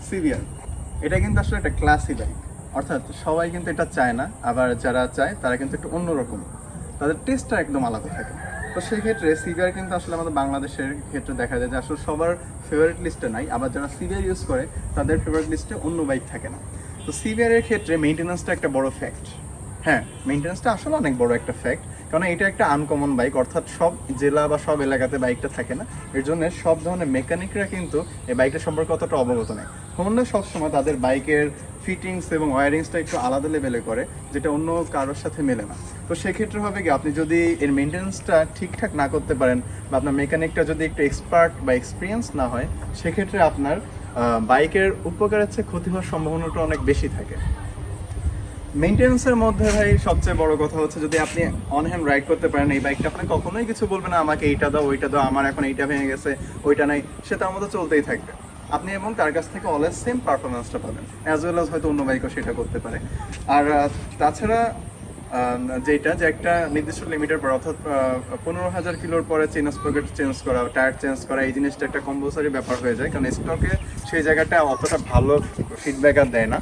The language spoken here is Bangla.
সিভিয়ার, এটা কিন্তু আসলে একটা ক্লাসি বাইক, অর্থাৎ সবাই কিন্তু এটা চায় না, আবার যারা চায় তারা কিন্তু একটু অন্যরকম, তাদের টেস্টটা একদম আলাদা থাকে। তো সেই ক্ষেত্রে সিভিয়ার কিন্তু আসলে আমাদের বাংলাদেশের ক্ষেত্রে দেখা যায় যে আসলে সবার ফেভারিট লিস্টে নাই, আবার যারা সিভিয়ার ইউজ করে তাদের ফেভারিট লিস্টে অন্য বাইক থাকে না। তো সিভিয়ারের ক্ষেত্রে মেইনটেন্যান্সটা একটা বড় ফ্যাক্ট। হ্যাঁ, মেইনটেন্যান্সটা আসলে অনেক বড় একটা ফ্যাক্ট, কারণ এটা একটা আনকমন বাইক, অর্থাৎ সব জেলা বা সব এলাকাতে বাইকটা থাকে না। এর জন্য সব ধরনের মেকানিকরা কিন্তু এই বাইকটা সম্পর্কে অতটা অবগত নেই। হোন্ডা সবসময় তাদের বাইকের ফিটিংস এবং ওয়ারিংসটা একটু আলাদা লেভেলে করে, যেটা অন্য কারোর সাথে মেলে না। তো সেক্ষেত্রে হবে কি, আপনি যদি এর মেনটেন্যান্সটা ঠিকঠাক না করতে পারেন বা আপনার মেকানিকটা যদি একটু এক্সপার্ট বা এক্সপিরিয়েন্স না হয়, সেক্ষেত্রে আপনার বাইকের উপকারের চেয়ে ক্ষতি হওয়ার সম্ভাবনাটা অনেক বেশি থাকে। মেইনটেন্যান্সের মধ্যে ভাই সবচেয়ে বড় কথা হচ্ছে, যদি আপনি অন হ্যান্ড রাইড করতে পারেন এই বাইকটা, আপনি কখনোই কিছু বলবেন না আমাকে এইটা দাও ওইটা দাও, আমার এখন এইটা ভেঙে গেছে ওইটা নাই, সে তার মতো চলতেই থাকবে। আপনি এবং তার কাছ থেকে অলওয়েজ সেম পারফরমেন্সটা পাবেন, অ্যাজ ওয়েল আজ হয়তো অন্য বাইকও সেটা করতে পারে। আর তাছাড়া যেটা যে একটা নির্দিষ্ট লিমিটের পর, অর্থাৎ 15,000 কিলোর পরে চেন স্প্রকেট চেঞ্জ করা, টায়ার চেঞ্জ করা, এই জিনিসটা একটা কম্পালসারি ব্যাপার হয়ে যায়, কারণ স্টকে সেই জায়গাটা অতটা ভালো ফিডব্যাক আর দেয় না।